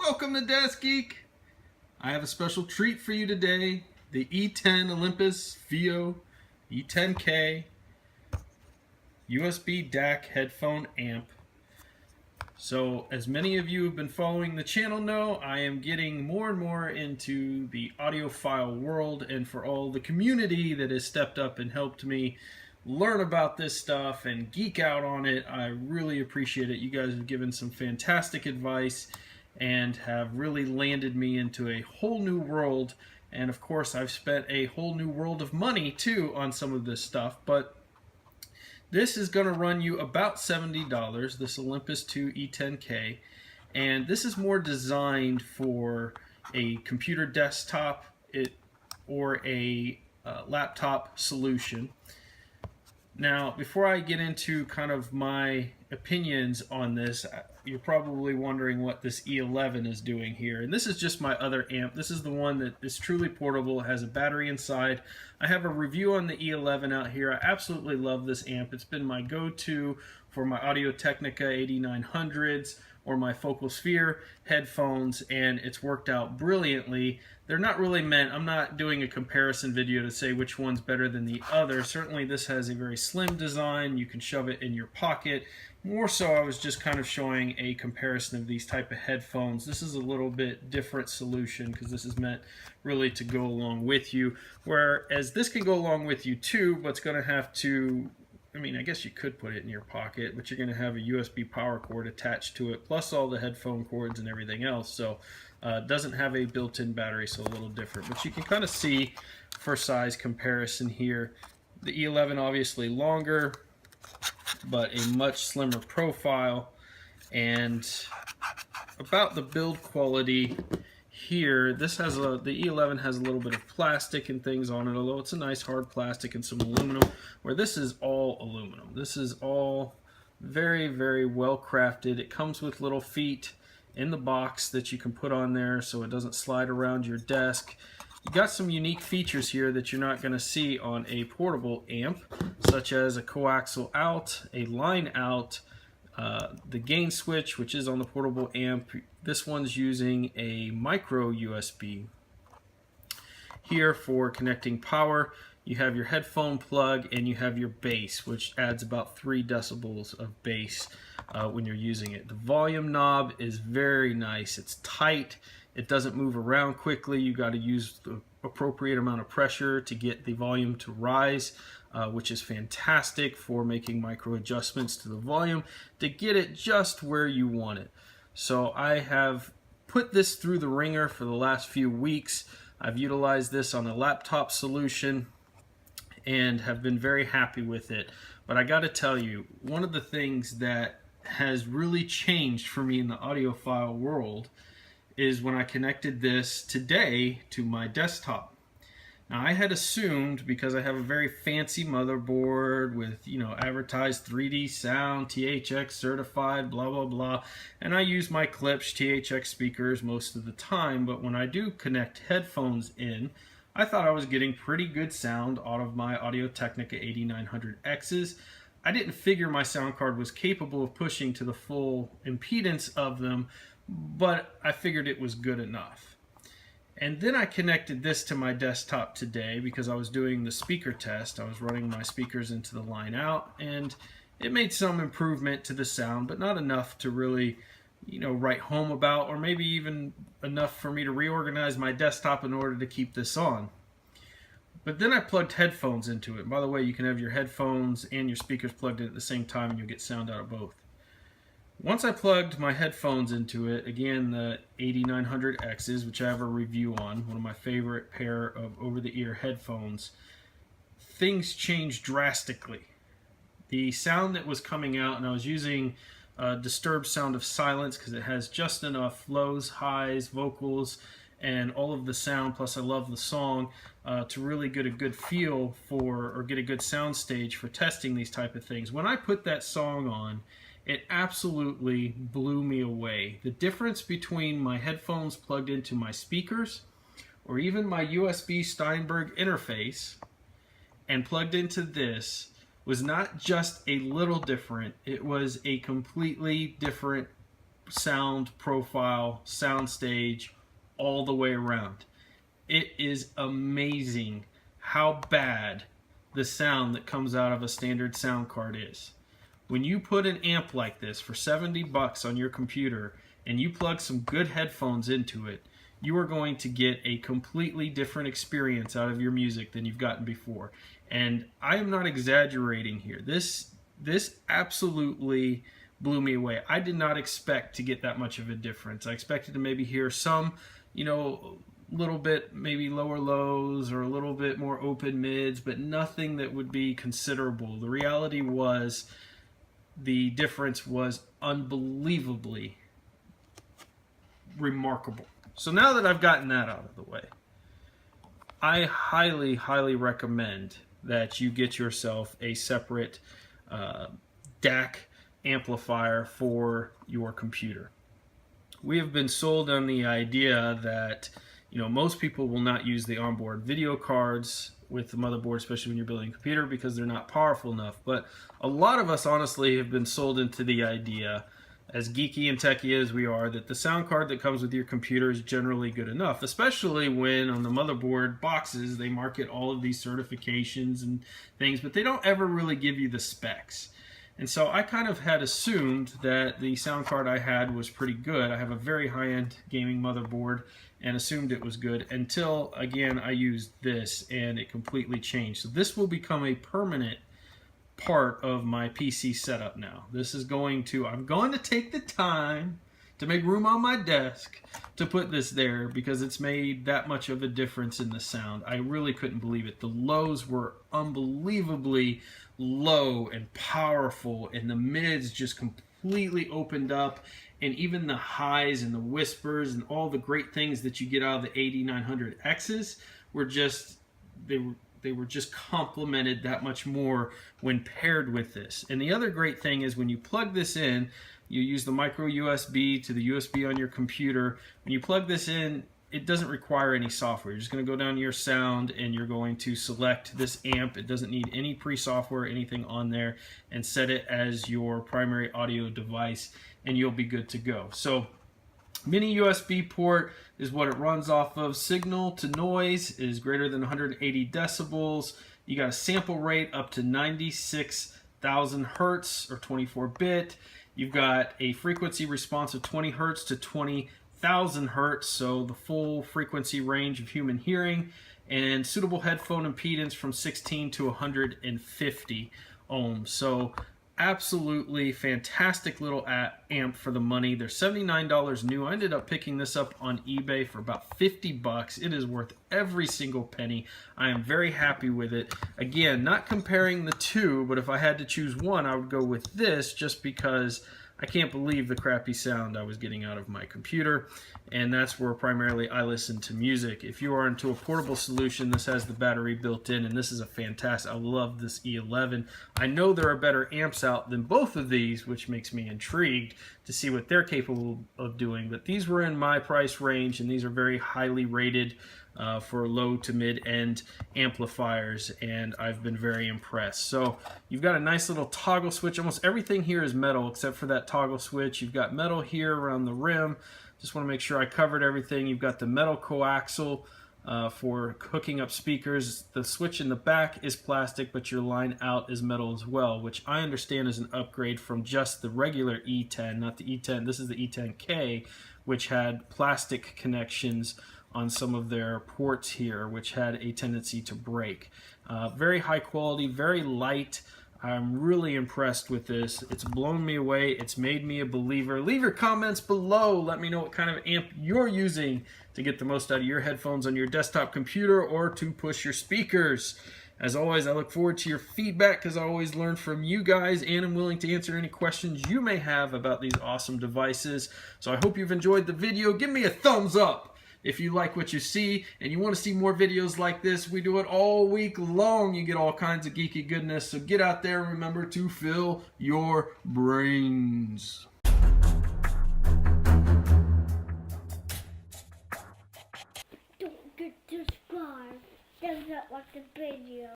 Welcome to Desk Geek. I have a special treat for you today. The E10 Olympus FiiO E10K USB DAC headphone amp. So as many of you have been following the channel know, I am getting more and more into the audiophile world, and for all the community that has stepped up and helped me learn about this stuff and geek out on it, I really appreciate it. You guys have given some fantastic advice and have really landed me into a whole new world. And of course I've spent a whole new world of money too on some of this stuff, but this is going to run you about $70, this Olympus 2 E10K, and this is more designed for a computer desktop or a laptop solution. Now, before I get into kind of my opinions on this, you're probably wondering what this E11 is doing here. And this is just my other amp. This is the one that is truly portable. It has a battery inside. I have a review on the E11 out here. I absolutely love this amp. It's been my go-to for my audio-technica 8900s or my Focal Sphere headphones, and it's worked out brilliantly. They're not really meant, I'm not doing a comparison video to say which one's better than the other. Certainly this has a very slim design. You can shove it in your pocket. More so, I was just kind of showing a comparison of these type of headphones. This is a little bit different solution because this is meant really to go along with you, whereas this can go along with you too, but it's going to have to, I mean, I guess you could put it in your pocket, but you're going to have a USB power cord attached to it, plus all the headphone cords and everything else. So it doesn't have a built-in battery, so a little different. But you can kind of see for size comparison here. The E11 obviously longer, but a much slimmer profile. And about the build quality here, this has the E11 has a little bit of plastic and things on it, although it's a nice hard plastic and some aluminum, where this is all aluminum. This is all very, very well crafted. It comes with little feet in the box that you can put on there so it doesn't slide around your desk. You got some unique features here that you're not going to see on a portable amp, such as a coaxial out, a line out, the gain switch, which is on the portable amp. This one's using a micro USB. Here for connecting power, you have your headphone plug and you have your bass, which adds about 3 decibels of bass when you're using it. The volume knob is very nice. It's tight. It doesn't move around quickly. You got to use the appropriate amount of pressure to get the volume to rise, which is fantastic for making micro adjustments to the volume to get it just where you want it. So I have put this through the ringer for the last few weeks. I've utilized this on a laptop solution and have been very happy with it. But I got to tell you, one of the things that has really changed for me in the audiophile world is when I connected this today to my desktop. Now, I had assumed, because I have a very fancy motherboard with, you know, advertised 3D sound, THX certified, blah, blah, blah, and I use my Klipsch THX speakers most of the time, but when I do connect headphones in, I thought I was getting pretty good sound out of my audio-technica 8900Xs. I didn't figure my sound card was capable of pushing to the full impedance of them, but I figured it was good enough. And then I connected this to my desktop today because I was doing the speaker test. I was running my speakers into the line out, and it made some improvement to the sound, but not enough to really, you know, write home about, or maybe even enough for me to reorganize my desktop in order to keep this on. But then I plugged headphones into it. And by the way, you can have your headphones and your speakers plugged in at the same time and you'll get sound out of both. Once I plugged my headphones into it, again the 8900Xs, which I have a review on, one of my favorite pair of over-the-ear headphones, things changed drastically. The sound that was coming out, and I was using disturbed sound of silence because it has just enough lows, highs, vocals, and all of the sound, plus I love the song, to really get a good feel for, or get a good sound stage for testing these type of things. When I put that song on, it absolutely blew me away. The difference between my headphones plugged into my speakers, or even my USB Steinberg interface, and plugged into this was not just a little different, it was a completely different sound profile, sound stage, all the way around. It is amazing how bad the sound that comes out of a standard sound card is. When you put an amp like this for 70 bucks on your computer and you plug some good headphones into it, you are going to get a completely different experience out of your music than you've gotten before. And I am not exaggerating here. This absolutely blew me away. I did not expect to get that much of a difference. I expected to maybe hear some, you know, little bit maybe lower lows or a little bit more open mids, but nothing that would be considerable. The reality was the difference was unbelievably remarkable. So now that I've gotten that out of the way, I highly, highly recommend that you get yourself a separate DAC amplifier for your computer. We have been sold on the idea that, you know, most people will not use the onboard video cards with the motherboard, especially when you're building a computer, because they're not powerful enough. But a lot of us honestly have been sold into the idea, as geeky and techy as we are, that the sound card that comes with your computer is generally good enough, especially when on the motherboard boxes they market all of these certifications and things, but they don't ever really give you the specs. And so I kind of had assumed that the sound card I had was pretty good. I have a very high-end gaming motherboard and assumed it was good until, again, I used this and it completely changed. So this will become a permanent part of my PC setup now. This is going to, I'm going to take the time to make room on my desk to put this there because it's made that much of a difference in the sound. I really couldn't believe it. The lows were unbelievably low and powerful, and the mids just completely opened up, and even the highs and the whispers and all the great things that you get out of the 8900Xs were just, they were just complemented that much more when paired with this. And the other great thing is when you plug this in, you use the micro USB to the USB on your computer. When you plug this in, it doesn't require any software. You're just going to go down to your sound and you're going to select this amp. It doesn't need any pre-software, anything on there, and set it as your primary audio device, and you'll be good to go. So mini USB port is what it runs off of. Signal to noise is greater than 180 decibels. You got a sample rate up to 96,000 hertz or 24-bit. You've got a frequency response of 20 hertz to 20,000 hertz, so the full frequency range of human hearing, and suitable headphone impedance from 16 to 150 ohms. So absolutely fantastic little amp for the money. They're $79 new. I ended up picking this up on eBay for about 50 bucks. It is worth every single penny. I am very happy with it. Again, not comparing the two, but if I had to choose one, I would go with this just because I can't believe the crappy sound I was getting out of my computer, and that's where primarily I listen to music. If you are into a portable solution, this has the battery built in, and this is a fantastic, I love this E11. I know there are better amps out than both of these, which makes me intrigued to see what they're capable of doing, but these were in my price range, and these are very highly rated for low to mid-end amplifiers, and I've been very impressed. So you've got a nice little toggle switch. Almost everything here is metal except for that toggle switch. You've got metal here around the rim. Just want to make sure I covered everything. You've got the metal coaxial for hooking up speakers. The switch in the back is plastic, but your line out is metal as well, which I understand is an upgrade from just the regular E10, not the E10. This is the E10K, which had plastic connections on some of their ports here, which had a tendency to break. Very high quality, very light. I'm really impressed with this. It's blown me away. It's made me a believer. Leave your comments below. Let me know what kind of amp you're using to get the most out of your headphones on your desktop computer or to push your speakers. As always, I look forward to your feedback because I always learn from you guys, and I'm willing to answer any questions you may have about these awesome devices. So I hope you've enjoyed the video. Give me a thumbs up if you like what you see and you want to see more videos like this. We do it all week long. You get all kinds of geeky goodness. So get out there and remember to fill your brains. Don't get subscribed. Don't like the video.